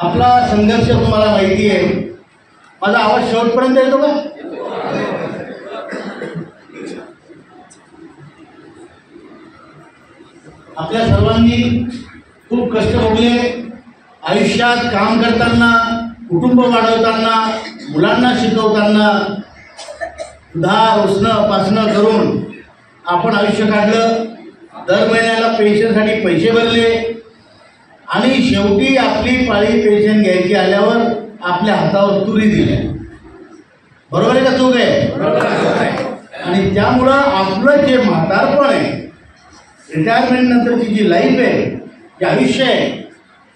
आपला संघर्ष तुम्हाला माहिती आहे. माझा आवाज शेवटपर्यंत येतो का? आपल्या सर्वांनी खूप कष्ट भोगले. आयुष्यात काम करताना, कुटुंब वाढवताना, मुलांना शिकवताना उसणं पासणं करून आपण आयुष्य काढलं. दर महिन्याला पेन्शनसाठी पैसे भरले आणि शेवटी आपली पाळी पेन्शन घ्यायची आल्यावर आपल्या हातावर तुरी दिल्या. बरोबर आहे का चूक आहे? आणि त्यामुळं आपलं जे म्हातारपण आहे, रिटायरमेंट नंतरची जी लाईफ आहे, जे आयुष्य आहे,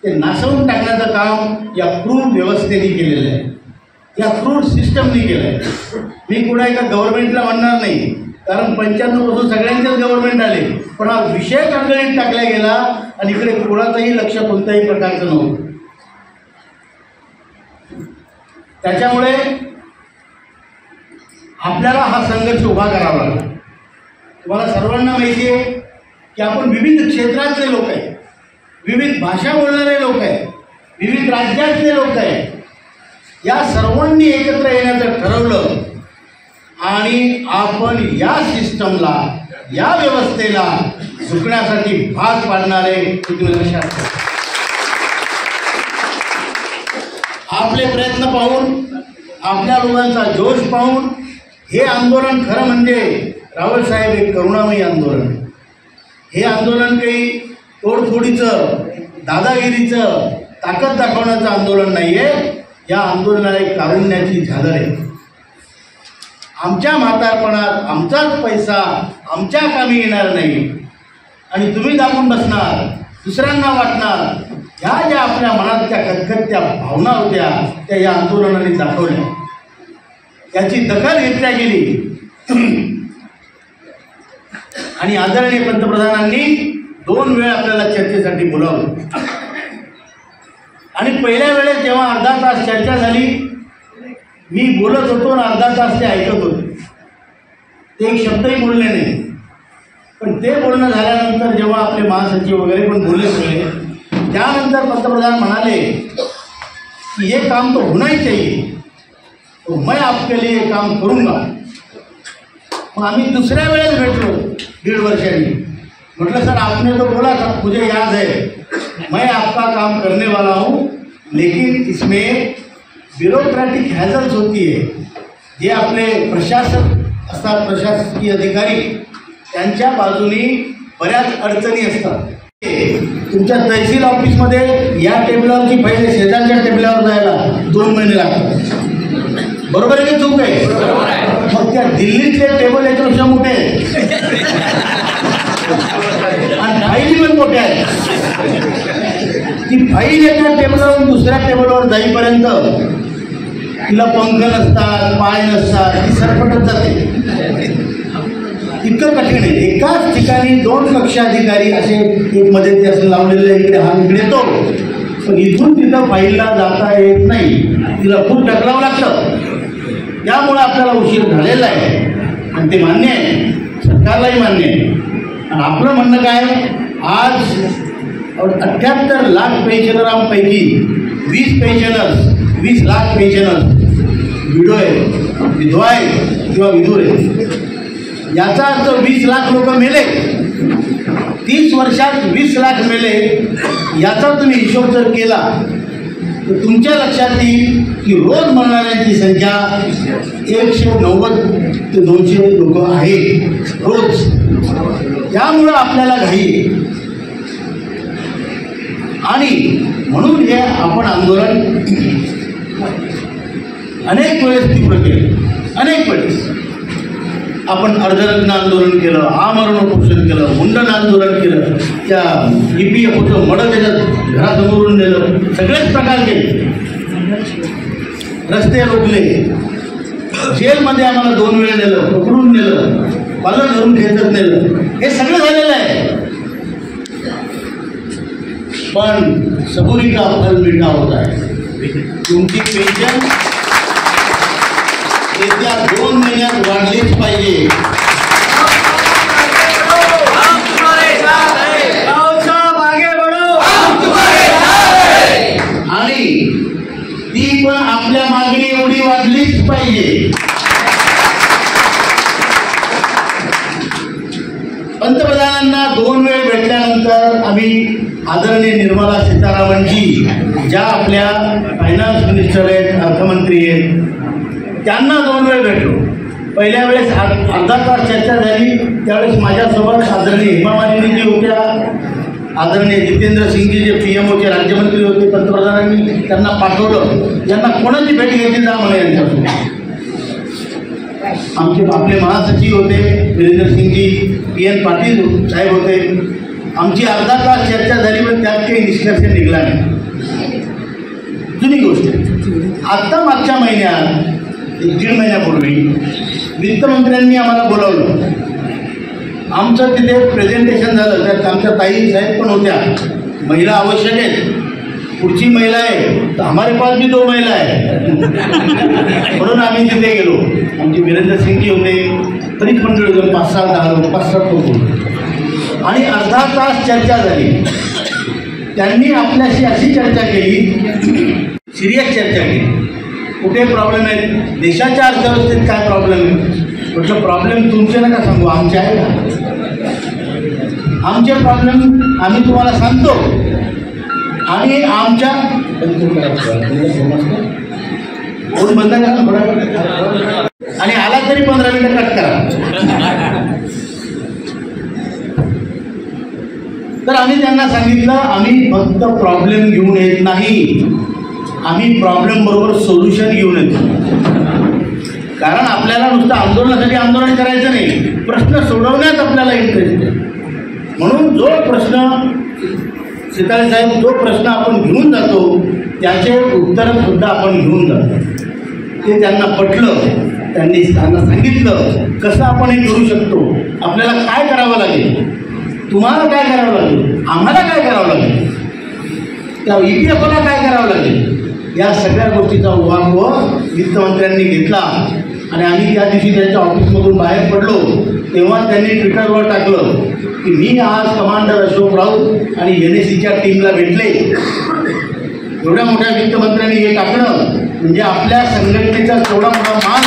ते नासवून टाकण्याचं काम या क्रूर व्यवस्थेने केलेलं आहे, या क्रूर सिस्टमने केलं आहे. मी कुणा एका गव्हर्नमेंटला म्हणणार नाही, कारण 95 पासून सगळ्यांचेच गव्हर्नमेंट आले, पण हा विषय कणगणीत टाकला गेला आणि इकडे कोणाचंही लक्ष कोणत्याही प्रकारचं नव्हतं. त्याच्यामुळे आपल्याला हा संघर्ष उभा करावा लागला. तुम्हाला सर्वांना माहिती आहे की आपण विविध क्षेत्रातले लोक आहे, विविध भाषा बोलणारे लोक आहे, विविध राज्यातले लोक आहे. या सर्वांनी एकत्र येण्याचं ठरवलं आणि आपण या सिस्टमला, या व्यवस्थेला झुकण्यासाठी भाग पाडणारे तुम्ही लक्षात ठेवा. आपले प्रयत्न पाहून, आपल्या लोकांचा जोश पाहून हे आंदोलन खरं म्हणजे रावल साहेब एक करुणामयी आंदोलन. हे आंदोलन काही तोडफोडीचं, दादागिरीचं, ताकद दाखवण्याचं आंदोलन नाहीये. या आंदोलनाला एक कारुण्याची झालर आहे. आमच्या म्हातारपणात आमचाच पैसा आमच्या कामी येणार नाही आणि तुम्ही दाबून बसणार, दुसऱ्यांना वाटणार. ह्या ज्या आपल्या मनातल्या खतखत्या भावना होत्या त्या या आंदोलनाने दाखवल्या. याची दखल घेतल्या गेली आणि आदरणीय पंतप्रधानांनी 2 वेळा आपल्याला चर्चेसाठी बोलावलं. आणि पहिल्या वेळेस जेव्हा अर्धा तास चर्चा झाली, मी बोलत होतो आणि अर्धा तास ते ऐकत होते. ते एक शब्दही बोलले नाही. पण ते बोलणं झाल्यानंतर जेव्हा आपले महासचिव वगैरे पण बोलले सगळे, त्यानंतर पंतप्रधान म्हणाले की ये काम तो होना ही चाहिए, तो मैं आपके लिए काम करूंगा. मग आम्ही दुसऱ्या वेळेस भेटलो 1.5 वर्षांनी. म्हटलं सर आपने तो बोला था, मुझे याद है, मैं आपका काम करने वाला हूँ, लेकिन इसमें ब्युरोक्रॅटिक हॅझल्स होती आहे. जे आपले प्रशासक असतात, प्रशासकीय अधिकारी, त्यांच्या बाजूनी बऱ्याच अडचणी असतात. तुमच्या तहसील ऑफिसमध्ये या टेबलावरची पहिले शेजारच्या टेबलावर जायला 2 महिने लागतात. बरोबर आहे की चूक आहे? मग त्या दिल्लीतले टेबल याच्यापेक्षा मोठे आहेत आणि फाईली पण मोठ्या आहेत. ती फाईल एका टेबलावरून दुसऱ्या टेबलवर जाईपर्यंत तिला पंख नसतात, पाय नसतात, ती सरपटत जाते. इतकं कठीण आहे. एकाच ठिकाणी 2 कक्षाधिकारी असे एक मध्ये ते असं लावलेलं, इकडे हा इकडे येतो, पण इथून तिथं फाईलला जाता येत नाही, तिला खूप ढकलावं लागतं. त्यामुळे आपल्याला उशीर झालेला आहे आणि ते मान्य आहे, सरकारलाही मान्य आहे. आणि आपलं म्हणणं काय, आज 78 लाख पेन्शनरांपैकी 20 लाख पेन्शनर्स विडो आहे, विधवा आहे किंवा विधूर आहे. याचा अर्थ 20 लाख लोक मेले, 30 वर्षात 20 लाख मेले. याचा तुम्ही हिशोब जर केला तर तुमच्या लक्षात येईल की रोज मरणाऱ्यांची संख्या 190 ते 200 लोक आहेत रोज. त्यामुळं आपल्याला घाई आणि म्हणून हे आपण आंदोलन अनेक वेळेस तीव्र केलं. अनेक वेळेस आपण अर्धरत्न आंदोलन केलं, आमरण उपोषण केलं, मुंडन आंदोलन केलं, त्या EPFOचं मडं त्याच्यात घरासमोरून नेलं, सगळेच प्रकार केले. रस्ते रोखले, जेलमध्ये आम्हाला 2 वेळा नेलं, पकडून नेलं, पालन धरून खेचत नेलं. हे सगळं झालेलं आहे. पण सबुरी का फल मीठा होता है. तुमची पेन्शन येत्या 2 महिन्यात वाढलीच पाहिजे. आणि ती पण आपल्या मागणी एवढी वाढलीच पाहिजे. पंतप्रधानांना 2 वेळ भेटल्यानंतर आम्ही आदरणीय निर्मला सीतारामनजी ज्या आपल्या फायनान्स मिनिस्टर आहेत, अर्थमंत्री आहेत, त्यांना 2 वेळ भेटलो. पहिल्या वेळेस अर्धा तास चर्चा झाली. त्यावेळेस माझ्यासोबत आदरणीय हेमा मालिनीजी होत्या, आदरणीय जितेंद्र सिंगजी जे PMOचे राज्यमंत्री होते. पंतप्रधानांनी त्यांना पाठवलं, यांना कोणाची भेट घ्यायची जा म्हणे यांच्यासोबत. आपले महासचिव होते वीरेंद्र सिंगजी, PN पाटील साहेब होते. आमची अर्धा तास चर्चा झाली, पण त्यात काही निष्कर्ष निघाला नाही. जुनी गोष्ट. आत्ता मागच्या महिन्यात 1-1.5 महिन्यापूर्वी वित्तमंत्र्यांनी आम्हाला बोलावलं. आमचं तिथे प्रेझेंटेशन झालं. त्यात आमच्या ताई साहेब पण होत्या. महिला आवश्यक आहेत, पुढची महिला आहे तर हमारे पास भी 2 महिला आहे. म्हणून आम्ही तिथे गेलो. आमचे वीरेंद्र सिंगजी होते, तरी मंडळी होतं 5-6 लोक, 5-7 लोक. आणि अर्धा तास चर्चा झाली. त्यांनी आपल्याशी अशी चर्चा केली, सिरियस चर्चा केली. कुठे प्रॉब्लेम आहेत, देशाच्या अर्थव्यवस्थेत काय प्रॉब्लेम आहे. म्हटलं प्रॉब्लेम तुमचे नका सांगू, आमचे आहे का. आमचे प्रॉब्लेम आम्ही तुम्हाला सांगतो. आणि आमच्या फोन बंद करा थोडा, आणि आला तरी 15 मिनिटं कट करा. तर आम्ही त्यांना सांगितलं, आम्ही फक्त प्रॉब्लेम घेऊन येत नाही, आम्ही प्रॉब्लेम बरोबर सोल्युशन घेऊन येतो. कारण आपल्याला नुसतं आंदोलनासाठी आंदोलन करायचं नाही, प्रश्न सोडवण्यात आपल्याला इंटरेस्ट आहे. म्हणून जो प्रश्न सीताराम साहेब, जो प्रश्न आपण घेऊन जातो त्याचे उत्तरं सुद्धा आपण घेऊन जातो. ते त्यांना पटलं. त्यांनी त्यांना सांगितलं कसं आपण हे करू शकतो, आपल्याला काय करावं लागेल, तुम्हाला काय करावं लागेल, आम्हाला काय करावं लागेल, त्या EPFला काय करावं लागेल. या सगळ्या गोष्टीचा उहापोह वित्तमंत्र्यांनी घेतला. आणि आम्ही त्या दिवशी त्यांच्या ऑफिसमधून बाहेर पडलो तेव्हा त्यांनी ट्विटरवर टाकलं की मी आज कमांडर अशोक राऊत आणि NSCच्या टीमला भेटले. एवढ्या मोठ्या वित्तमंत्र्यांनी हे टाकणं म्हणजे आपल्या संघटनेचा थोडा मोठा मान.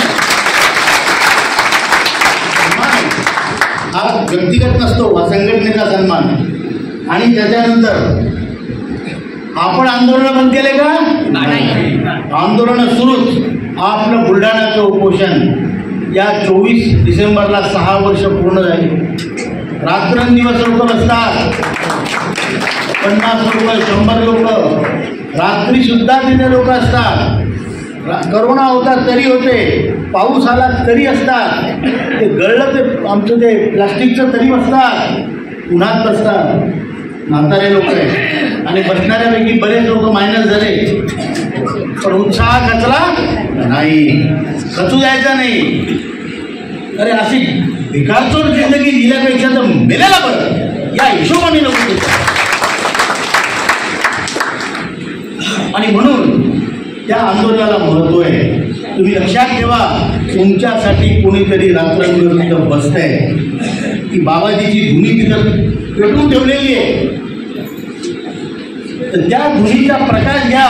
हा व्यक्तिगत नसतो, हा संघटनेचा सन्मान. आणि त्याच्यानंतर आपण आंदोलन बंद केले का नाही, आंदोलन सुरूच. आपलं बुलढाण्याचं उपोषण या 24 डिसेंबरला 6 वर्ष पूर्ण झाली. रात्रंदिवस लोक बसतात, 50 लोक, 100 लोक, रात्री सुद्धा तिथे लोक असतात. करोना होता तरी होते, पाऊस आला तरी असतात, ते गळलं ते आमचं ते प्लास्टिकचं तरी बसतात, उन्हात बसतात. म्हातारे लोक आहे आणि बसणाऱ्यापैकी बरेच लोक मायनस झाले. पण उत्साह खचला नाही, खचू द्यायचा नाही. अरे अशी भिकारचोर जिंदगी दिल्यापेक्षा तर मेलेला बरं, या हिशोबाने नको. आणि म्हणून त्या आंदोलनाला महत्त्व आहे. तुम्ही लक्षात ठेवा, तुमच्यासाठी कोणीतरी रात्रंदिवस तिथं बसतंय. की बाबाजीची धुनी तिथं पेटवून ठेवलेली आहे. तर त्या धुनीचा प्रकाश घ्या,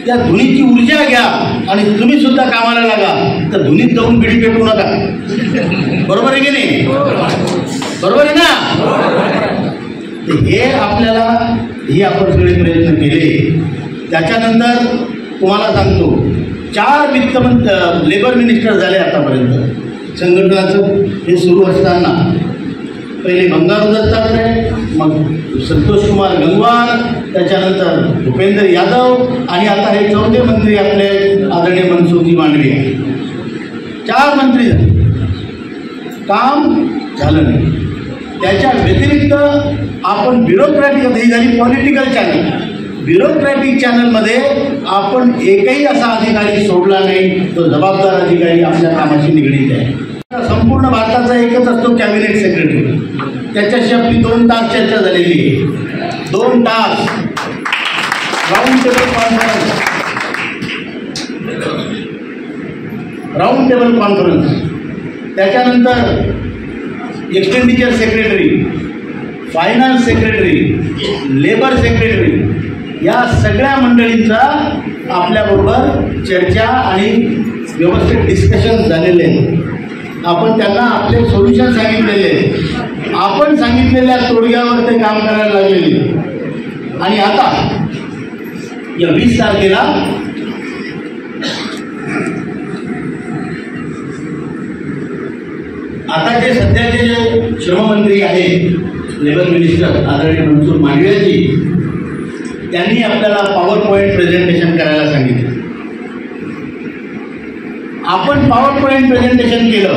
त्या धुनीची ऊर्जा घ्या आणि तुम्ही सुद्धा कामाला लागा. तर धुनीत जाऊन बिडी पेटवू नका. बरोबर आहे की नाही, बरोबर आहे ना. हे आपल्याला हे आपण सगळे प्रयत्न केले. त्याच्यानंतर तुम्हाला सांगतो 4 लेबर मिनिस्टर झाले आतापर्यंत संघटनाचं. हे सुरू असताना पहिले बंगारू दत्तात्रय, मग संतोष कुमार गंगवार, त्याच्यानंतर भूपेंद्र यादव आणि आता हे 4थे मंत्री आपले आदरणीय मनसुखजी मांडवीय. 4 मंत्री झाले, काम झालं नाही. त्याच्या व्यतिरिक्त आपण ब्युरोक्रॅटिक ही झाली पॉलिटिकल चॅनल. ब्युरोक्रॅटिक चॅनलमध्ये आपण एकही असा अधिकारी सोडला नाही तो जबाबदार अधिकारी आपल्या कामाशी निगडीत आहे. संपूर्ण भारताचा एकच असतो कॅबिनेट सेक्रेटरी. त्याच्याशी आपली 2 तास चर्चा झालेली आहे. 2 तास राऊंड टेबल कॉन्फरन्स. त्याच्यानंतर expenditure secretary, finance secretary, labour secretary, या सगळ्या मंडळींचा आपल्याबरोबर चर्चा आणि व्यवस्थित डिस्कशन झालेले आहे. आपण त्यांना आपले सोल्युशन सांगितलेले, आपण सांगितलेल्या तोडग्यावर ते काम करायला लागलेले. आणि आता या 20 तारखेला आता जे सध्याचे जे श्रममंत्री आहेत, लेबर मिनिस्टर आदरणीय मनसुख मांडवियाजी, त्यांनी आपल्याला पॉवर पॉईंट प्रेझेंटेशन करायला सांगितलं. आपण पॉवर पॉईंट प्रेझेंटेशन केलं.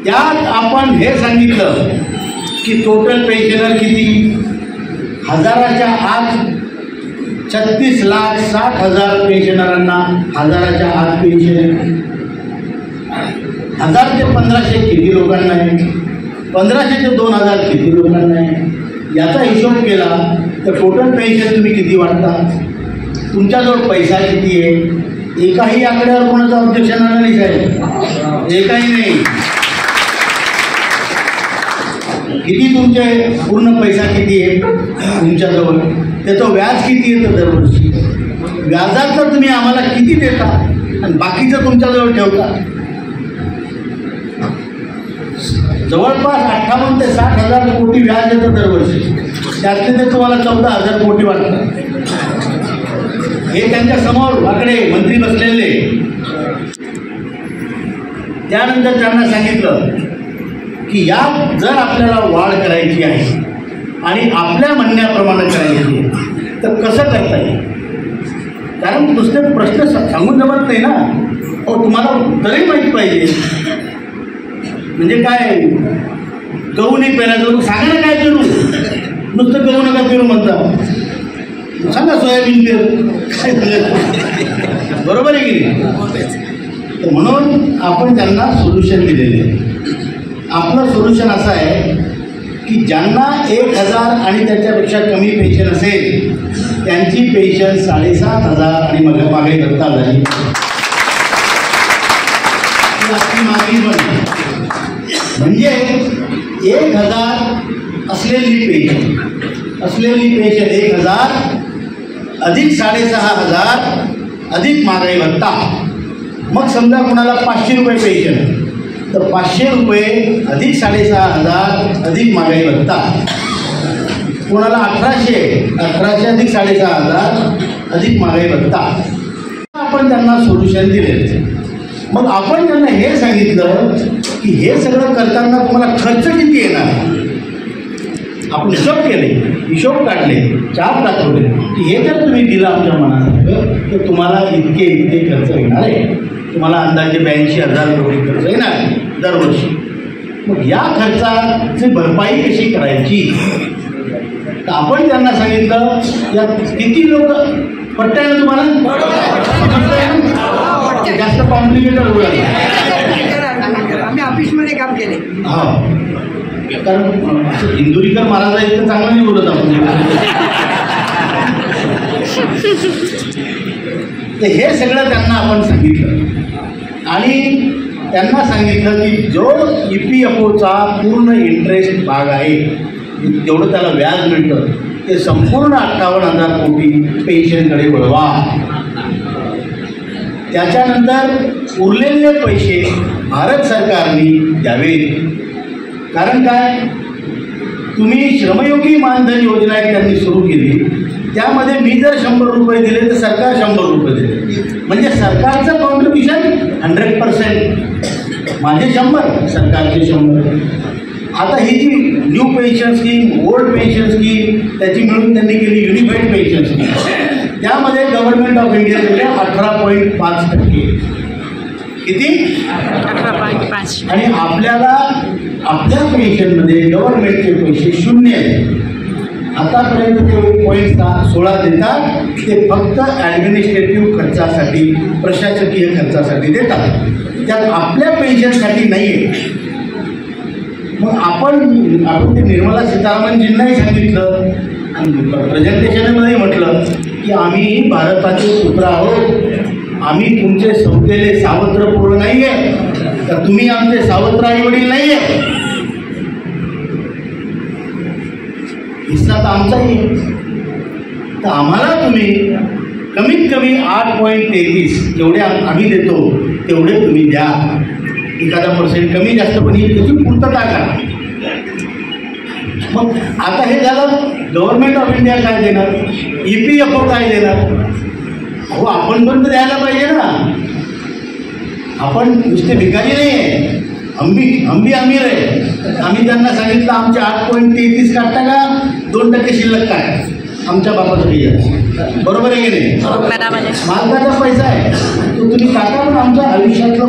त्यात आपण हे सांगितलं की टोटल पेन्शनर किती, 1000च्या आत 36,60,000 पेन्शनरांना 1000च्या आत पेन्शन, 1000 ते 1500 किती लोकांना आहे, 1500 ते 2000 किती लोकांना आहे. याचा हिशोब केला तर टोटल पेन्शन तुम्ही किती वाटता, तुमच्याजवळ पैसा किती आहे. एकाही आकड्यावर कोणाचं ऑब्जेक्शन आलं नाही साहेब, एकाही नाही. किती तुमचे पूर्ण पैसा किती आहे तुमच्याजवळ, त्याचं व्याज किती येतं दरवर्षी, व्याजाचं तुम्ही आम्हाला किती देता आणि बाकीचं तुमच्याजवळ ठेवता. जवळपास 58 ते 60,000 कोटी व्याज येतं दरवर्षी, त्यातले ते तुम्हाला 14,000 कोटी वाटतात. हे त्यांच्या समोर आकडे मंत्री बसलेले. त्यानंतर त्यांना सांगितलं की यात जर आपल्याला वाढ करायची आहे आणि आपल्या म्हणण्याप्रमाणे करायची आहे तर कसं करता येईल. कारण नुसते प्रश्न सांगून जमत नाही ना, तुम्हाला उत्तरही माहीत पाहिजे. म्हणजे काय, गहू नाही पेरायचं, सांगा ना काय पेरू, नुसतं गहू नका पेरू म्हणता, सांगा सोयाबीन पेरू, बरोबर आहे की नाही. तर म्हणून आपण त्यांना सोल्युशन दिलेले आहे. आपलं सोल्युशन असं आहे की ज्यांना 1000 आणि त्याच्यापेक्षा कमी पेन्शन असेल त्यांची पेन्शन 7,500 आणि मागे भत्ता झाली. मागणी पण म्हणजे 1000 असलेली पेन्शन 1000 अधिक 6,500 अधिक महागाई भत्ता. मग समजा कुणाला 500 रुपये पेन्शन तर 500 रुपये अधिक 6,500 अधिक महागाई भत्ता. कोणाला 1800 अधिक 6,500 अधिक महागाई भत्ता. आपण त्यांना सोल्युशन दिले. मग आपण त्यांना हे सांगितलं की हे सगळं करताना तुम्हाला खर्च किती येणार. आपण हिशोब केले, हिशोब काढले, चार्ट दाखवले की हे जर तुम्ही दिलं आमच्या मनात तर तुम्हाला इतके खर्च येणार आहे. तुम्हाला अंदाजे 82,000 कोटी खर्च येणार दरवर्षी. मग या खर्चाची भरपाई कशी करायची तर आपण त्यांना सांगितलं. या किती लोक पट्ट्या ना तुम्हाला, जास्त कॉम्प्लिकेटेड होईल. आम्ही ऑफिसमध्ये काम केले. हा, कारण इंदुरीकर महाराज आहेत तर चांगलं नाही बोलत आपण. तर हे सगळं त्यांना आपण सांगितलं आणि त्यांना सांगितलं की जो EPFOचा पूर्ण इंटरेस्ट भाग आहे जेवढं त्याला व्याज मिळतं ते संपूर्ण 58,000 कोटी पेन्शनकडे वळवा. त्याच्यानंतर उरलेले पैसे भारत सरकारने द्यावेत. कारण काय, तुम्ही श्रमयोगी मानधन योजना एक त्यांनी सुरू केली, त्यामध्ये मी जर 100 रुपये दिले तर सरकार 100 रुपये दिले, म्हणजे सरकारचं कॉन्ट्रिब्युशन 100%, माझे 100 सरकारचे 100. आता ही जी new pension scheme, old pension scheme त्याची मिळून त्यांनी केली युनिफाईड पेन्शन स्कीम. त्यामध्ये गव्हर्नमेंट ऑफ इंडिया दिले 18.5%. किती? 18.5. आणि आपल्याला आपल्या पेन्शनमध्ये गव्हर्नमेंटचे पैसे 0 आहेत. आतापर्यंत ते 16 देतात, ते फक्त ॲडमिनिस्ट्रेटिव्ह खर्चासाठी, प्रशासकीय खर्चासाठी देतात, त्यात आपल्या पेन्शनसाठी नाही आहे. मग आपण ते निर्मला सीतारामनजींनाही सांगितलं आणि प्रेझेंटेशनमध्ये म्हटलं की आम्ही भारताचे पुत्र आहोत, आम्ही तुमचे संपलेले सावत्र पोरं नाही आहे, तर तुम्ही आमचे सावत्र आईवडील नाही आहे. हिस्सा तर आमचाही आहे. तर आम्हाला तुम्ही कमीत कमी 8.33 जेवढे आम्ही देतो तेवढे तुम्ही द्या. एखादा % कमी जास्त पण ही त्याची पूर्तता करा. मग आता हे झालं, गव्हर्नमेंट ऑफ इंडिया काय देणार, EPFO काय देणार. अहो आपण पण तर द्यायला पाहिजे ना. आपण नुसते भिकारी नाही आहे, आम्ही अमीर आहे. आम्ही त्यांना सांगितलं आमचे 8.33 काढता का, 2% शिल्लक काय आमच्या बापासाठी. बरोबर आहे की नाही. मालकाचा पैसा आहे तो तुम्ही टाका, पण आमच्या आयुष्यातलं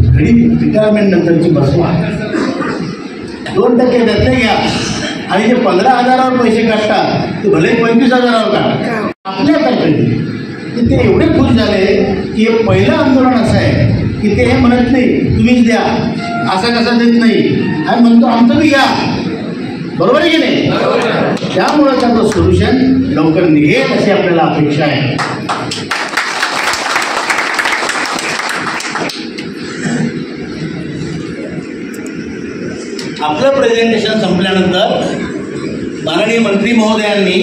घडी रिटायरमेंट नंतरची बसवा. 2% त्यातले घ्या आणि जे 15,000वर पैसे काढतात ते भले 25,000वर काढा. आपल्यातर्फे ते एवढे खुश झाले की हे पहिलं आंदोलन असं आहे की ते हे म्हणत नाही तुम्हीच द्या, असं कसं देत नाही, आणि म्हणतो आमचं बी घ्या. बरोबर आहे की नाही. त्यामुळं त्याचं सोल्युशन लवकर निघेल अशी आपल्याला अपेक्षा आहे. आपलं प्रेझेंटेशन संपल्यानंतर माननीय मंत्री महोदयांनी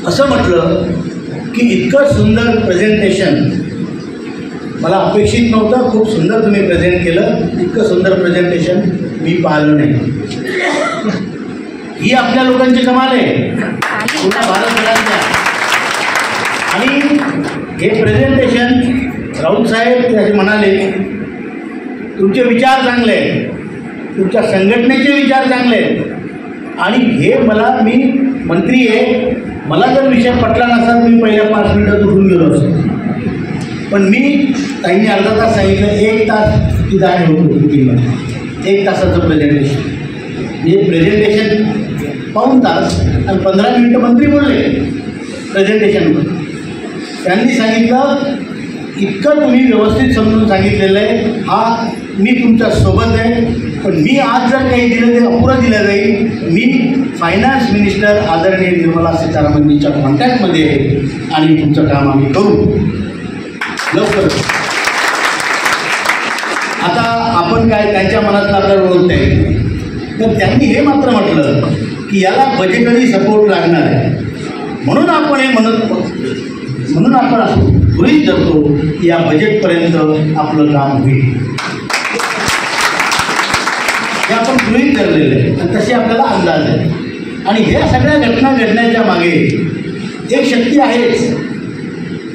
असं म्हटलं की इतकं सुंदर प्रेझेंटेशन मला अपेक्षित नव्हतं. खूप सुंदर तुम्ही प्रेझेंट केलं. इतकं सुंदर प्रेझेंटेशन मी पाहिलं नाही. ही आपल्या लोकांची कमाल आहे, पूर्ण भारतभरातल्या. आणि हे प्रेझेंटेशन राऊत साहेब त्याचे म्हणाले तुमचे विचार चांगले आहेत, तुमच्या संघटनेचे विचार चांगले आहेत, आणि हे मला, मी मंत्री आहे, मला जर विषय पटला नसता मी पहिल्या 5 मिनिटात उठून गेलो असतो. पण मी ताईंनी अर्धा तास सांगितलं, 1 तास ती जाणे होतो मीटिंगमध्ये, 1 तासाचं प्रेझेंटेशन. हे प्रेझेंटेशन पाऊण तास आणि 15 मिनिटं मंत्री बोलले प्रेझेंटेशनमध्ये. त्यांनी सांगितलं इतकं तुम्ही व्यवस्थित समजून सांगितलेलं आहे, हा मी तुमच्या सोबत आहे, पण मी आज जर काही दिलं ते अपुरं दिलं जाईल. मी फायनान्स मिनिस्टर आदरणीय निर्मला सीतारामनजीच्या कॉन्टॅक्टमध्ये आहे आणि तुमचं काम आम्ही करू लवकर. आता आपण काय त्यांच्या मनातलं आपल्याला ओळखता येईल. तर त्यांनी हे मात्र म्हटलं की याला बजेटरी सपोर्ट लागणार आहे, म्हणून आपण हे म्हणून आपण असं गृहीत धरतो की या बजेटपर्यंत आपलं काम होईल. हे आपण गृहीत धरलेलं आहे आणि तसे आपल्याला अंदाज आहे. आणि ह्या सगळ्या घटना घडण्याच्या मागे एक शक्ती आहेच.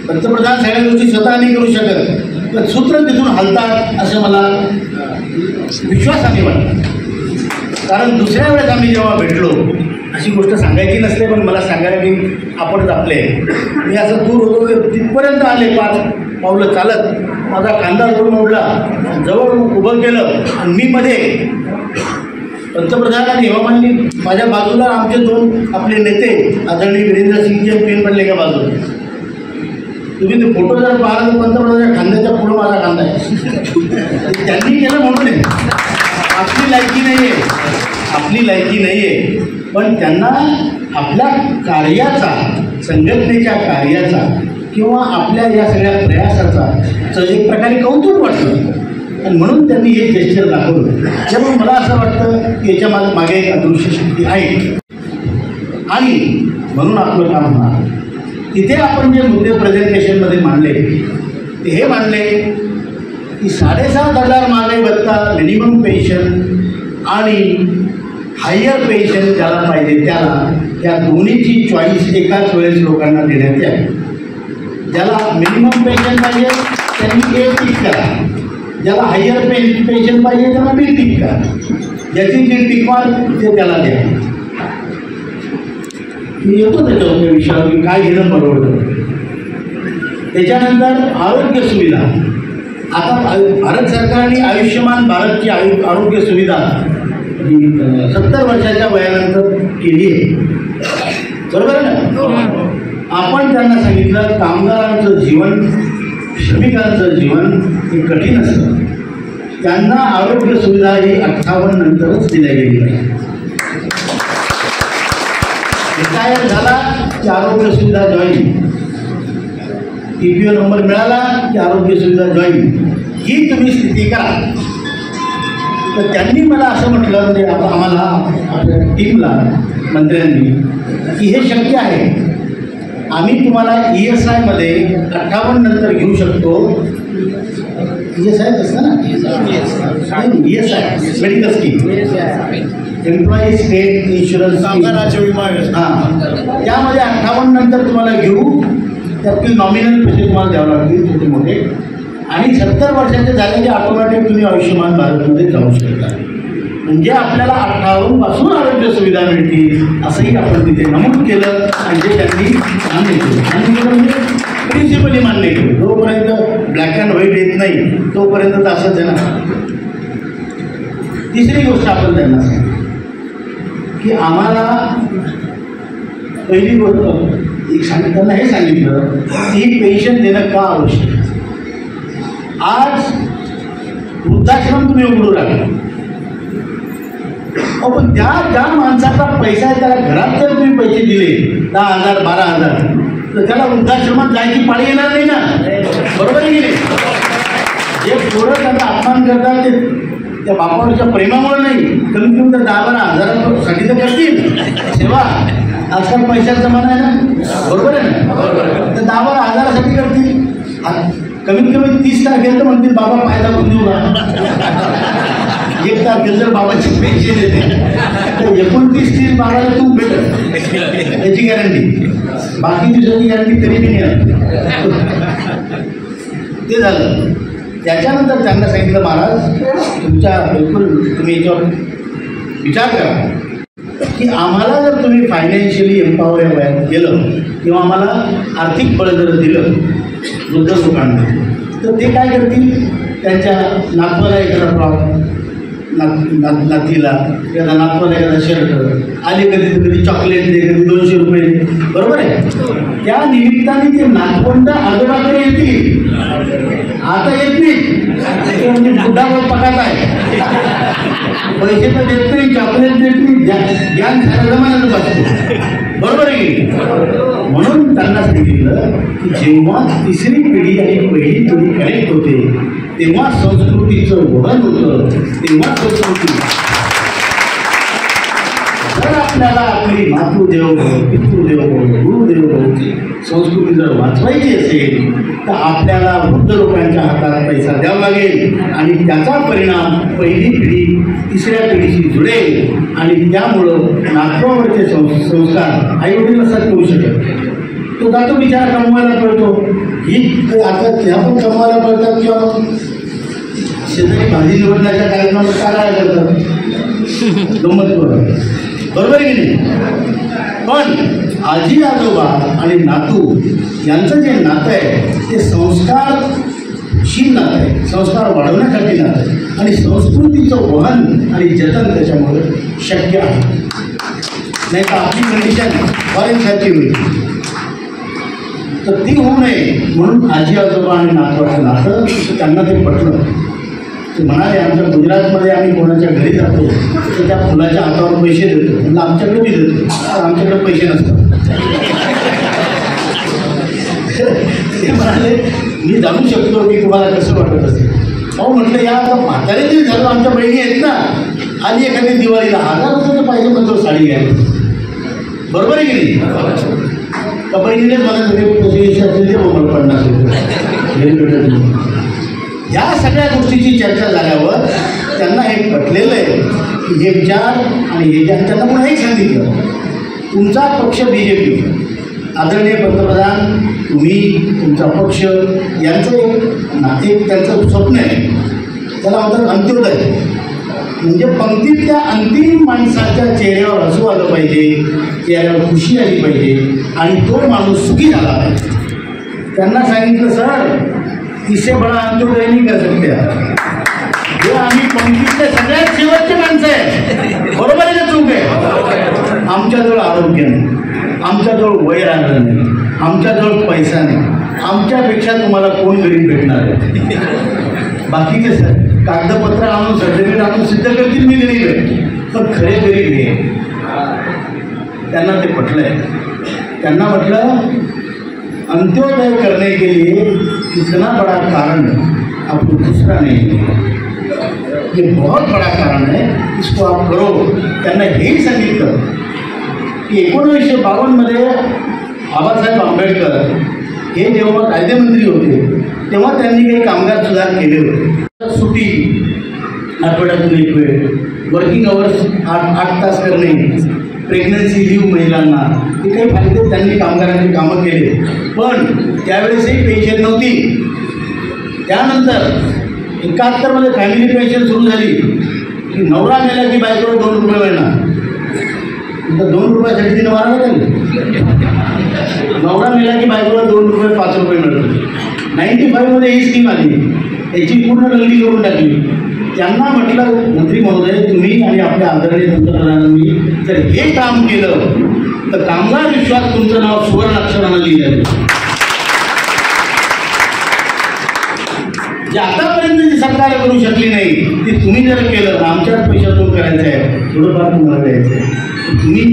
पंतप्रधान सगळ्या गोष्टी स्वतः नाही करू शकत, पण सूत्र तिथून हलतात असं मला विश्वासाने वाटतं. कारण दुसऱ्या वेळेस आम्ही जेव्हा भेटलो, अशी गोष्ट सांगायची नसते पण मला सांगायला की आपणच आपले, मी असं दूर होतो तिथपर्यंत आले, 5 पावलं चालत माझा कांदा जोडून ओढला, जवळ उभं केलं आणि मी मध्ये. पंतप्रधान आणि हेमामालिनी माझ्या बाजूला, आमचे 2 आपले नेते आदरणीय वीरेंद्र सिंगचे पेन पडले का बाजूला. तुम्ही ते फोटो जर पाहिला तर पंतप्रधानाच्या खांद्याच्या पुढं माझा खांदा आहे. त्यांनी केलं म्हणून आहे, आपली लायकी नाही आहे, आपली लायकी नाही आहे, पण त्यांना आपल्या कार्याचा, संघटनेच्या कार्याचा किंवा आपल्या या सगळ्या प्रयासाचा एक प्रकारे कौतुक वाटतं आणि म्हणून त्यांनी हे जेस्चर दाखवलं. त्यामुळे मला असं वाटतं की याच्या मागे एक अदृश्य शक्ती आहे आणि म्हणून आपलं काम होणार. तिथे आपण जे मुद्दे प्रेझेंटेशनमध्ये मांडले ते हे मांडले की 7,500 महागाई भत्ता, मिनिमम पेन्शन आणि हायर पेन्शन ज्याला पाहिजे त्याला, या दोन्हीची चॉईस एकाच वेळेस लोकांना देण्यात यावी. ज्याला मिनिमम पेन्शन पाहिजे त्यांनी A टिक करा, ज्याला हायर पेन्शन पाहिजे त्याला B टिक करा, ज्याची जी टिक मार्क ते त्याला द्या. मी येतो त्याच्या विषयावर की काय घेणं परवडतं. त्याच्यानंतर आरोग्य सुविधा. आता भारत सरकारने आयुष्यमान भारतची आरोग्य सुविधा 70 वर्षाच्या वयानंतर केली आहे, बरोबर आहे ना. आपण त्यांना सांगितलं कामगारांचं जीवन, श्रमिकांचं जीवन हे कठीण असतं, त्यांना आरोग्य सुविधा ही 58 नंतरच दिल्या गेली आहे. रिटायर झाला की आरोग्य सुविधा जॉईन, TPO नंबर मिळाला की आरोग्य सुविधा जॉईन, ही तुम्ही स्थिती करा. तर त्यांनी मला असं म्हटलं, म्हणजे आम्हाला आपल्या टीमला, मंत्र्यांनी, की हे शक्य आहे आम्ही तुम्हाला ESI मध्ये 58 नंतर घेऊ शकतो. ESI असतं ना, ESI medical scheme, employee state insurance राज्य विमा योजना. हां, त्यामध्ये 58 नंतर तुम्हाला घेऊ. त्यातील नॉमिनल पैसे तुम्हाला द्यावं लागतील छोटे मोठे. आणि 70 वर्षाचे झाले की ऑटोमॅटिक तुम्ही आयुष्यमान भारतमध्ये जाऊ शकता. म्हणजे आपल्याला 58 पासून आरोग्य सुविधा मिळतील असंही आपण तिथे नमूद केलं. आणि जे त्यांनी मान्य केलं म्हणजे प्रिन्सिपली मान्य केलं. जोपर्यंत ब्लॅक अँड व्हाईट येत नाही तोपर्यंत तर असंच आहे ना. तिसरी गोष्ट आपण त्यांना सांगितली की आम्हाला पहिली गोष्ट त्यांना हे सांगितलं की पेन्शन देणं का आवश्यक. आज वृद्धाश्रम तुम्ही उघडू लागला, पण ज्या माणसाचा पैसा आहे त्याला घरात जर तुम्ही पैसे दिले 10,000 12,000 तर त्याला वृद्धाश्रमात जायची पाळी येणार नाही ना. बरोबर आहे की नाही. जे पोरं त्यांचा अपमान करतात ते त्या बापावरच्या प्रेमामुळे नाही, कमीत कमी तर 10-12 हजारासाठी तर करतील सेवा. आजकाल पैशाचा जमाना आहे ना. बरोबर आहे ना. तर 10-12 हजारासाठी करतील. कमीत कमी 30 तारखेला तर म्हणतील बाबा फायदा करून देऊ का. 1 तारखेला जर बाबाची पेन्शन येते तर 29-30 बाबाला तू भेटत याची गॅरंटी. बाकी दिवसाची गॅरंटी तरी नाही आहे. ते झालं. त्याच्यानंतर त्यांना सांगितलं महाराज तुमच्या बिलकुल तुम्ही याच्यावर विचार करा की आम्हाला जर तुम्ही फायनान्शियली एम्पॉवर केलं किंवा आम्हाला आर्थिक बळ जर दिलं वृद्ध लोकांना तर ते काय करतील. त्यांच्या नातवाला एखादा प्रॉब्लेम, नातीला एखादा नातवाला एखादा शर्ट आले, कधी चॉकलेट दे, कधी 200 रुपये दे. बरोबर आहे. त्या निमित्ताने ते नातवंड आजोबाकडे येतील. आता येत नाही म्हणजे बुड्डावर पकात आहे. पैसे तर देत नाही, चॉकलेट देत नाही, ज्ञान जमान्यात बसतो. बरोबर आहे की. म्हणून त्यांना सांगितलं की जेव्हा तिसरी पिढी आणि पहिली पिढी कनेक्ट होते तेव्हा संस्कृतीचं वहन होतं. तेव्हा संस्कृती जर आपल्याला आपली मातृदेव पितृदेव गुरुदेव संस्कृती जर वाचवायची असेल तर आपल्याला वृद्ध लोकांच्या हातात पैसा द्यावा लागेल. आणि त्याचा परिणाम पहिली पिढी तिसऱ्या पिढीशी जुळेल आणि त्यामुळं नातवावरचे संस्कार आईवडील नसतात करू शकत. तो जातो बिचारा कमवायला पडतो. ही आता त्या पण कमवायला पडतात किंवा शेतकरी भाजी निवडण्याच्या कार्यक्रमात काय करतात गंमत करतात. बरोबर आहे की नाही. पण आजी आजोबा आणि नातू यांचं जे नातं आहे ते संस्कारशील नातं आहे, संस्कार वाढवण्यासाठी नातं आहे. आणि संस्कृतीचं वहन आणि जतन त्याच्यामुळे शक्य आहे. नाही तर आपली कंडिशन फॉरेनसारखी होईल. तर ती होऊ नये म्हणून आजी आजोबा आणि नातवाचं नातं त्यांना ते पटलं. ते म्हणाले आमच्या गुजरातमध्ये आम्ही कोणाच्या घरी जातो तर त्या फुलाच्या हातावर पैसे देतो. म्हणजे आमच्याकडे बी देतो, आमच्याकडे पैसे नसतात. ते म्हणाले मी जाणू शकतो की तुम्हाला कसं वाटत असेल. अहो म्हटलं या आता म्हातारे तरी झालं, आमच्या बहिणी आहेत ना. आधी एखादी दिवाळीला 1000 रुपये पाहिजे म्हणतो साडी घ्यायला. बरोबर आहे की नाही. तर बहिणीने मला पैसे असेल ते मला 50 रुपये घरी भेटत नाही. या सगळ्या गोष्टीची चर्चा झाल्यावर त्यांना हे पटलेलं आहे की हे विचार आणि हे त्यांना पुन्हा एक सांगितलं तुमचा पक्ष BJP, आदरणीय पंतप्रधान तुम्ही तुमचा पक्ष यांचं एक त्यांचं स्वप्न आहे. त्याला म्हणतात अंत्योदय. म्हणजे पंक्तीतल्या अंतिम माणसाच्या चेहऱ्यावर हसू आलं पाहिजे, चेहऱ्यावर खुशी आली पाहिजे आणि तो माणूस सुखी झाला पाहिजे. त्यांना सांगितलं सर इससे बडा अंत्योदय नाही कर सकते. हे आम्ही पंक्तीतले सगळ्यात शेवटचे माणसं आहे. बरोबर आहे ना. चूक आहे. आमच्याजवळ आरोग्य नाही, आमच्याजवळ वय राहिलं नाही, आमच्याजवळ पैसा नाही, आमच्यापेक्षा तुम्हाला कोण गरीब भेटणार आहे. बाकीचे सर कागदपत्र आणून सर्टिफिकेट आणून सिद्ध करतील मी गरीब आहे, पण खरे गरीब हे. त्यांना ते पटलं आहे. त्यांना म्हटलं अंत्योदय करने के लिए कितना बड़ा कारण आपको दूसरा नहीं है, ये बहुत बड़ा कारण है, इसको आप करो. त्यांना हेही सांगितलं की 1952 मध्ये बाबासाहेब आंबेडकर हे जेव्हा कायदेमंत्री होते तेव्हा त्यांनी काही कामगार सुधार केले होते. सुट्टी आठवड्यातून एक वेळ, वर्किंग अवर्स 8 तास करणे, प्रेग्नन्सी लिव्ह महिलांना, हे काही फायदे त्यांनी कामगारांची कामं केले. पण त्यावेळेसही पेन्शन नव्हती. त्यानंतर 71 फॅमिली पेन्शन सुरू झाली की नवरा मेला की बायकोला 2 रुपये मिळणार. 2 रुपयासाठी तिने मारा लागली. नवरा मेला की बायकोला 2 रुपये 5 रुपये मिळतात. 95 ही स्कीम आली, याची पूर्ण रंगली करून टाकली. त्यांना म्हटलं मंत्री महोदय, तुम्ही आणि आपल्या आदरणीय पंतप्रधानांनी जर हे काम केलं तर कामगार विश्वात तुमचं नाव सुवर्ण अक्षरानं लिहिलं. जे आतापर्यंत जी सरकार करू शकली नाही ती तुम्ही जर केलं, आमच्याच पैशातून करायचं आहे, थोडंफार तुम्हाला द्यायचं आहे. तुम्ही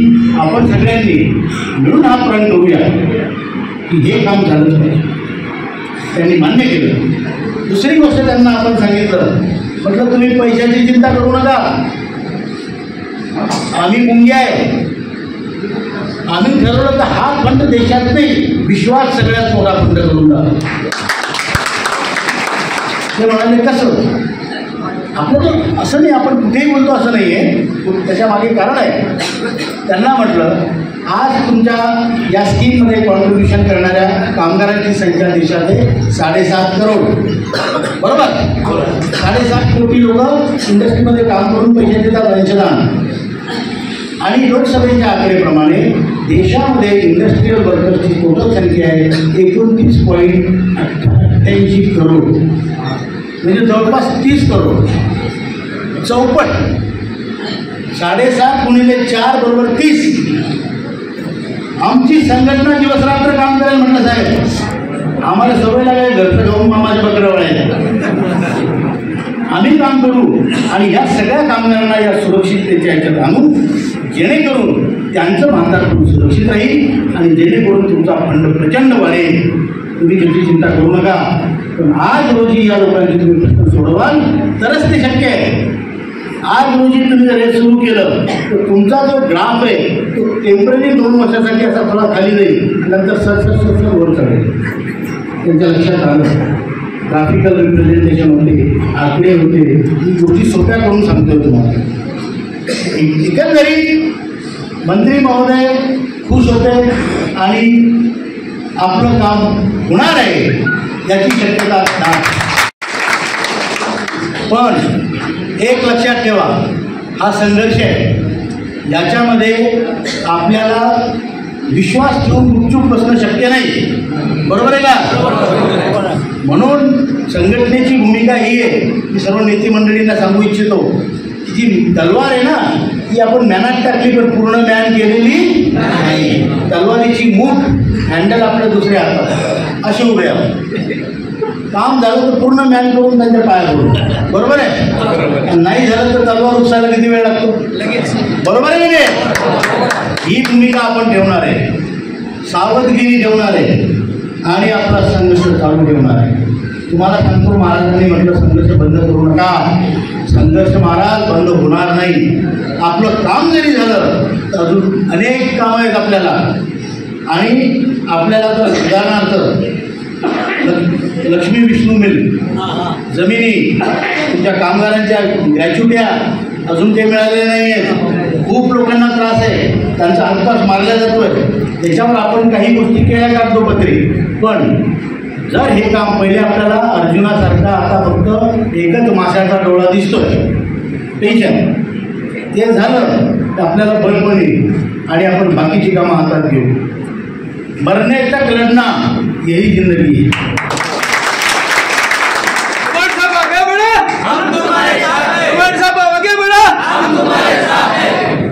आपण सगळ्यांनी मिळून हा प्रण करूया की हे काम झालंच पाहिजे. त्यांनी मान्य केलं. दुसरी गोष्ट त्यांना आपण सांगितलं, म्हटलं तुम्ही पैशाची चिंता करू नका, आम्ही मुंग्या आहे. आम्ही ठरवलं तर हा फंड देशात नाही, विश्वात सगळ्यात मोठा फंड करून टाका. ते म्हणाले कसं? आपलं तर असं नाही, आपण कुठेही बोलतो असं नाही आहे, त्याच्या मागे कारण आहे. त्यांना म्हटलं आज तुमच्या या स्कीममध्ये कॉन्ट्रीब्युशन करणाऱ्या कामगारांची संख्या देशात आहे 7.5 करोड. बरोबर? 7.5 कोटी लोक इंडस्ट्रीमध्ये काम करून पैसे देतात अंशदान. आणि लोकसभेच्या आकडेप्रमाणे देशामध्ये इंडस्ट्रीयल वर्कर्सची टोटल संख्या आहे 29.88 करोड, म्हणजे जवळपास 30 करोड. चौपट. 7.5 गुणिले 4 बरोबर 30. आमची संघटना दिवसरात्र काम करायला म्हटलं साहेब, आम्हाला सवय लागेल घरचं जाऊन मामाच्या बकरवळ आहे. आम्ही काम करू आणि या सगळ्या कामगारांना या सुरक्षिततेच्या ह्याच्यात आणू, जेणेकरून त्यांचं म्हातारपण सुरक्षित राहील आणि जेणेकरून तुमचा फंड प्रचंड वाढेल. तुम्ही त्याची चिंता करू नका. पण आज रोजी या लोकांचे तुम्ही प्रश्न सोडवाल तरच ते शक्य आहे. आज रोजी तुम्ही जर हे सुरू केलं तर तुमचा जो ग्राफ आहे तो टेम्पररी 2 वर्षासाठी असा थोडा खाली जाईल, नंतर सर वर चढेल. त्यांच्या लक्षात आलं. ग्राफिकल रिप्रेझेंटेशन होते, आकडे होते, ही गोष्टी सोप्या करून सांगतोय तुम्हाला. एकंदरीत मंत्री महोदय खुश होते आणि आपलं काम होणार आहे याची शक्यता नाही. पण एक लक्षात ठेवा, हा संघर्ष आहे, याच्यामध्ये आपल्याला विश्वास ठेवून गुपचूप बसणं शक्य नाही. बरोबर आहे का? म्हणून संघटनेची भूमिका ही आहे की सर्व नेते मंडळींना सांगू इच्छितो की जी तलवार आहे ना ती आपण मॅनात टाकली पण पूर्ण मॅन केलेली नाही. तलवारीची मूठ हँडल आपल्या दुसऱ्या हातात असे उभे आहोत. काम झालं तर पूर्ण मॅन करून त्यांच्या पाया पडू. बरोबर आहे? नाही झालं तर तलवार उचलायला किती वेळ लागतो? लगेच. बरोबर आहे की ही भूमिका आपण ठेवणार आहे, सावधगिरी ठेवणार आहे आणि आपला संघर्ष चालू ठेवणार आहे. तुम्हाला सांगतो, महाराजांनी म्हटलं संघर्ष बंद करू नका. संघर्ष महाराज बंद होणार नाही. आपलं काम जरी झालं तर अजून अनेक कामं आहेत आपल्याला. आणि आपल्याला तर उदाहरणार्थ लक्ष्मी विष्णू मिल जमिनी, तुमच्या कामगारांच्या ग्रॅच्युट्या अजून ते मिळालेले नाही आहेत. खूप लोकांना त्रास आहे, त्यांचा आसपास मारला जातो आहे. त्याच्यावर आपण काही गोष्टी केल्या कागदोपत्री. पण जर हे काम पहिले आपल्याला अर्जुनासारखा आता फक्त एकच माशाचा डोळा दिसतोय टेन्शन, ते झालं तर आपल्याला बल पण येईल आणि आपण बाकीची कामं हातात घेऊ. मरने तक लढना यही जिंदगी है.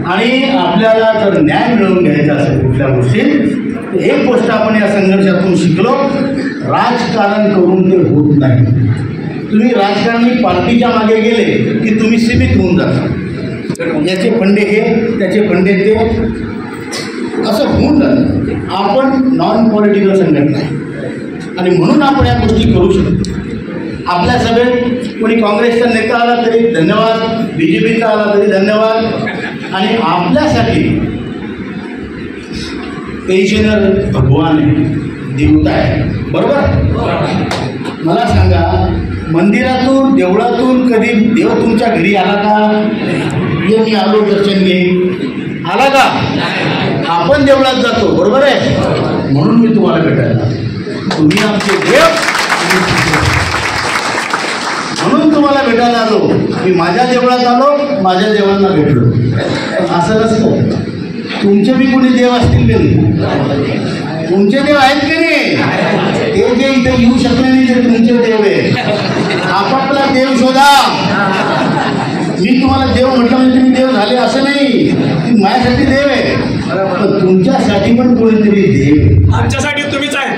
आणि आपल्याला जर न्याय मिळवून घ्यायचा असेल कुठल्या गोष्टीत, एक गोष्ट आपण या संघर्षातून शिकलो, राजकारण करून ते होत नाही. तुम्ही राजकारणी पार्टीच्या मागे गेले की तुम्ही सीमित होऊन जाता. याचे फंडे हे, त्याचे फंडे ते, असं होऊन जातं. आपण नॉन पॉलिटिकल संघटना आहे आणि म्हणून आपण या गोष्टी करू शकतो. आपल्या सभेत कोणी काँग्रेसचा नेता आला तरी धन्यवाद, BJPचा आला तरी धन्यवाद. आणि आपल्यासाठी पेन्शनर भगवान आहे, देवता आहे, बरोबर? मला सांगा, मंदिरातून देवळातून कधी देव तुमच्या घरी आला का? ये मी आलो दर्शन घे, आला का? आपण देवळात जातो, बरोबर आहे? म्हणून मी तुम्हाला भेटायला, तुम्ही आमचे देव, म्हणून तुम्हाला भेटायला आलो. मी माझ्या देवळात आलो, माझ्या देवांना भेटलो. असं नसतं. तुमचे बी कोणी देव असतील की नाही? तुमचे देव आहेत की नाही? ते जे इथे येऊ शकले नाही ते तुमचे देव आहे. आपापला देव शोधा. मी तुम्हाला देव म्हटलं म्हणजे तुम्ही देव झाले असं नाही. माझ्यासाठी देव आहे, पण तुमच्यासाठी पण कोणीतरी देव आहे. आमच्यासाठी तुम्हीच आहे.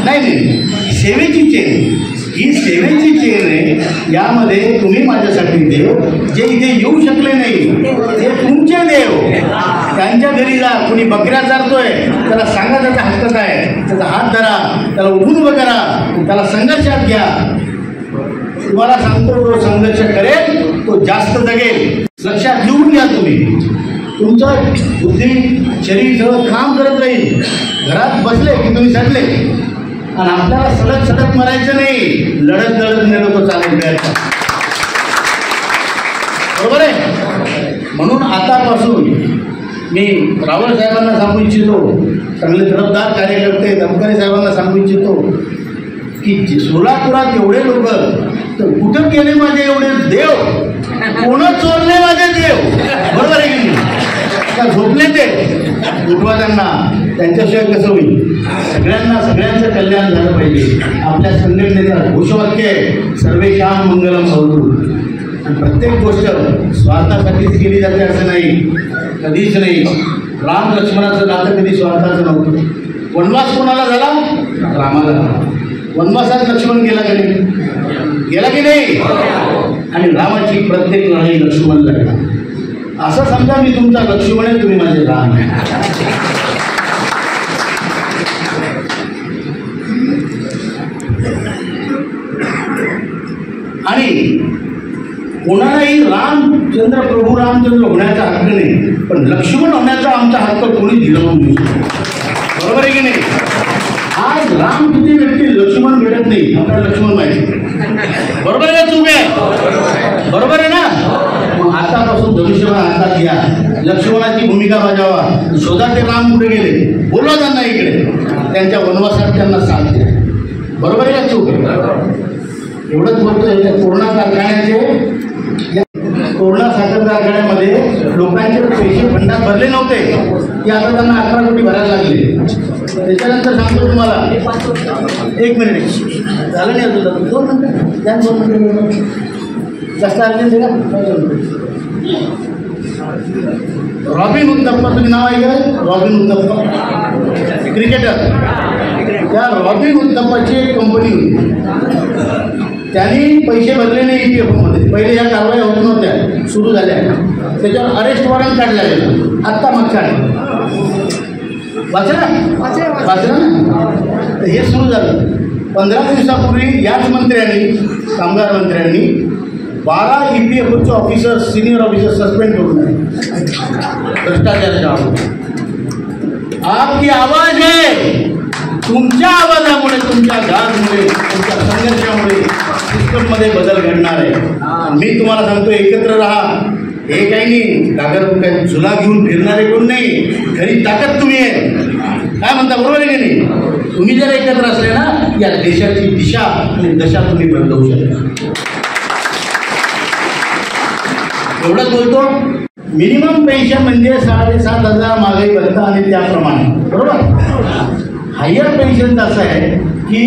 नाही, सेवेची चेन ही सेवेची चेन आहे. यामध्ये तुम्ही माझ्यासाठी देव, जे इथे येऊ शकले नाही ते तुमचे देव. त्यांच्या घरी जा. कोणी बकऱ्या चारतोय त्याला सांगा त्याचा हक्क काय, त्याचा हात धरा, त्याला उठून उभं करा, त्याला संघर्षात घ्या. तुम्हाला सांगतो, जो संघर्ष करेल तो जास्त जगेल. लक्षात लिहून घ्या. तुम्ही तुमचं बुद्धी शरीर सगळं काम करत राहील. घरात बसले की तुम्ही सडले, आणि आपल्याला सडक मरायचं नाही, लढत नेलं तो चालेल द्यायचा, बरोबर आहे? म्हणून आतापासून मी रावळ साहेबांना सांगू इच्छितो, चांगले तरफदार कार्यकर्ते धमकरे साहेबांना सांगू इच्छितो की सोलापुरात एवढे लोक, तर कुठं गेले माझे एवढे देव? कोण चोरले माझे देव? बरोबर आहे की नाही? त्या झोपले ते, उठवा त्यांना. त्यांच्याशिवाय कसं होईल? सगळ्यांचं कल्याण झालं पाहिजे. आपल्या संघटनेचं घोषवाक्य आहे, सर्वेषां मंगलम भवतु. आणि प्रत्येक गोष्ट स्वार्थासाठीच केली जाते असं नाही, कधीच नाही. राम लक्ष्मणाचं नातं कधी स्वार्थाचं नव्हतं. वनवास कोणाला झाला? रामाला. वनवासात लक्ष्मण गेला की नाही? गेला की नाही? आणि रामाची प्रत्येक लढाई लक्ष्मण लढला. असं समजा मी तुमचा लक्ष्मण आहे, तुम्ही माझे राम. आणि कोणालाही रामचंद्र प्रभू रामचंद्र होण्याचा हक्क नाही, पण लक्ष्मण होण्याचा आमचा हक्क कोणी दिलावून नाही. बरोबर आहे की नाही? आज राम किती भेटतील, लक्ष्मण भेटत नाही. आपल्याला लक्ष्मण माहिती, बरोबर आहे का? चूक आहे, बरोबर आहे ना? मग आतापासून धनुष्यबाण हातात घ्या, लक्ष्मणाची भूमिका बजावा. शोधा ते राम कुठे गेले, बोलवा त्यांना इकडे. त्यांच्या वनवासात त्यांना साथ द्या. बरोबर आहे का? चूक आहे. एवढंच बोलतोय. कोरोना साखर कारखान्यामध्ये लोकांचे पैसे फंडात भरले नव्हते, की आता त्यांना 11 कोटी भरायला लागले. त्याच्यानंतर सांगतो तुम्हाला, 1 मिनिट झालं नाही अजून, 2 मिनिटं त्या 2 मिनिटं जास्त अर्जंट आहे का? रॉबिन उथप्पा, तुम्ही नाव ऐकलं? Robin Uthappa cricketer. त्या रॉबिन उथप्पाची एक कंपनी होती. त्यांनी पैसे भरले नाही EPFमध्ये. पहिले या कारवाया होत नव्हत्या, सुरू झाल्या. त्याच्यावर अरेस्ट वॉरंट काढला गेला आत्ता मागच्या. वाचलं ना? तर हे सुरू झालं. 15 दिवसापूर्वी याच मंत्र्यांनी, कामगार मंत्र्यांनी 12 EPFOचे ऑफिसर, सिनियर ऑफिसर सस्पेंड करून भ्रष्टाचाराच्या आरोप. आपकी आवाज आहे. तुमच्या आवाजामुळे, तुमच्या गाजमुळे, तुमच्या संघर्षामुळे सिस्टममध्ये बदल घडणार आहे. मी तुम्हाला सांगतो, एकत्र राहा. हे काही नाही, काही झुला घेऊन फिरणारे कोण नाही. खरी ताकद तुम्ही आहे. काय म्हणता? बरोबर आहे की नाही? तुम्ही जर एकत्र असले ना, या देशाची दिशा आणि दशा तुम्ही बदलवू शकता. एवढंच बोलतो. मिनिमम पेन्शन म्हणजे 7,500 महागाई भत्ता आणि त्याप्रमाणे, बरोबर? हायर पेन्शन असं आहे की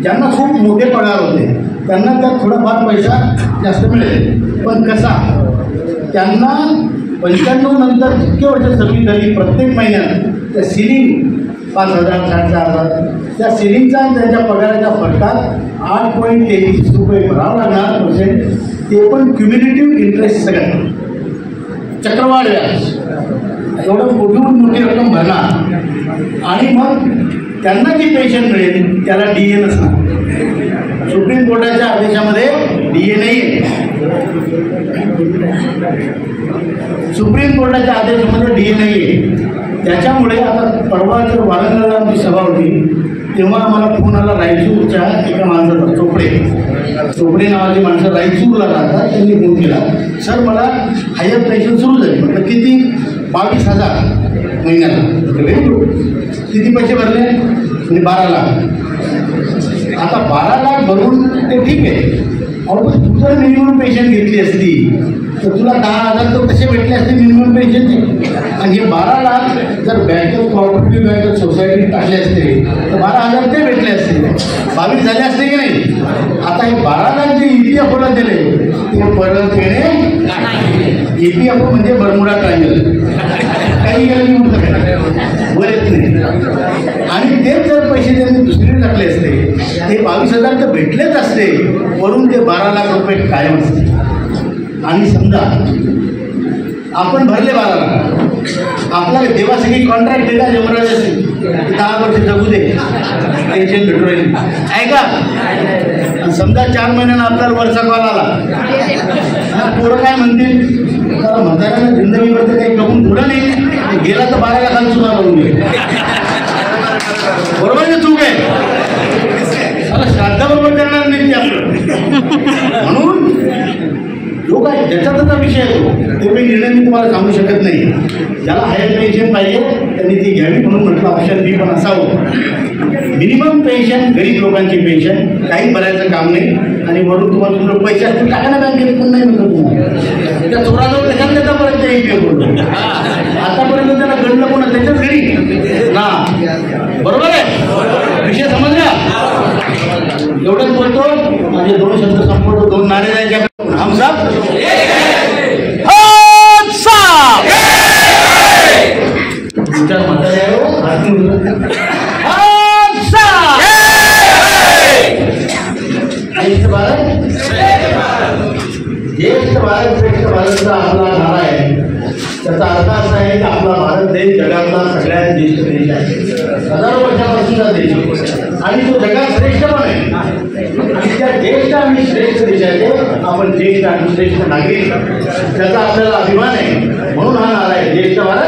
ज्यांना खूप मोठे पगार होते त्यांना त्यात थोडाफार पैसा जास्त मिळेल. पण कसा? त्यांना 95 नंतर जितके वर्ष सर्व्हिस झाली, प्रत्येक महिन्यात त्या सिलिंग 5,000, 4,500, त्या सिलिंगचा त्यांच्या पगाराच्या फरकात 8.33 रुपये भरावं लागणार पर्सेंट. ते पण क्युम्युलेटिव्ह इंटरेस्ट सगळ्यात, चक्रवाढ व्याज. एवढं मोठी रक्कम भरणार आणि मग त्यांना जी पेन्शन मिळेल त्याला DA नसणार. सुप्रीम कोर्टाच्या आदेशामध्ये DA नाही आहे. सुप्रीम कोर्टाच्या आदेशामध्ये DA नाही आहे. त्याच्यामुळे आता परवा जर वारंगळला आमची सभा होती तेव्हा आम्हाला फोन आला रायचूरच्या एका माणसाचा, चोपडे नावाची माणसं रायचूरला राहतात, त्यांनी फोन केला, सर मला हायर पेन्शन सुरू झाली. म्हटलं किती? 22,000 महिन्याला. Very good. किती पैसे भरले? म्हणजे 12 लाख. आता 12 लाख भरून ते ठीक आहे, अहो पण तू जर मिनिमम पेन्शन घेतली असती तर तुला 10,000 तर कसे भेटले असते मिनिमम पेन्शनचे. आणि हे 12 लाख जर बँकेत, कॉर्पोरेटिव्ह बँकेत, सोसायटीत टाकले असते तर 12,000 ते भेटले असते, 22 झाले असते की नाही. आता हे 12 लाख जे EPFOला दिले ते परत येणे. EPFO म्हणजे बर्मुडा ट्रायंगल, काही गेलं म्हटलं वर येत नाही. आणि तेच जर पैसे त्यांनी दुसरीकडे टाकले असते ते 22,000 तर भेटलेच असते, वरून ते 12 लाख रुपये कायम असते. आणि समजा आपण भरले 12 लाख, आपल्याला देवासाठी कॉन्ट्रॅक्ट दिला जमराज असेल 10 वर्ष जगू दे, टेन्शन भेटू राहील आहे का. समजा 4 महिन्यानं आपल्याला वरचा कॉल आला, पोरं काय म्हणतील, तर म्हाताऱ्याला जिंदगीमध्ये काही कमवून थोडं नाही, गेला तर 12 लाखाला सुद्धा करून घे. बरोबर आहे, चूक आहे. श्राद्धाबरोबर करणार नाही आपलं. म्हणून जो काय ज्याच्यातचा विषय आहे तो काही निर्णय मी तुम्हाला सांगू शकत नाही. ज्याला हायर पेन्शन पाहिजे त्यांनी ती घ्यावी, म्हणून म्हटलं ऑप्शन बी पण असावं. मिनिमम पेन्शन, गरीब लोकांची पेन्शन, काही भरायचं काम नाही. आणि वरून तुम्हाला तुमचं पैसे असतील टाका ना बँकेत, पण नाही म्हणतो तुम्हाला त्या चोराजवळ कशाला देता परत ते EPF करून. आतापर्यंत त्याला गणलं कोणा त्याच्याच घरी ना. बरोबर आहे, विषय समजला. एवढंच बोलतो, माझे 2 शब्द संपवतो, 2 नारे द्यायचे. हम सब तुमच्या म्हाताऱ्या ज्येष्ठ भारत, ज्येष्ठ भारत श्रेष्ठ भारतचा आपला नारा आहे. त्याचा अर्थ असा आहे की आपला भारत देश जगातला सगळ्यात ज्येष्ठ देश आहे, हजारो वर्षापासूनचा देश, आणि तो जगात श्रेष्ठ पण आहे. आणि त्या ज्येष्ठ आणि श्रेष्ठ देशाचे आपण ज्येष्ठ आणि श्रेष्ठ नागरिक, त्याचा आपल्याला अभिमान आहे. म्हणून हा नारा आहे, ज्येष्ठ भारत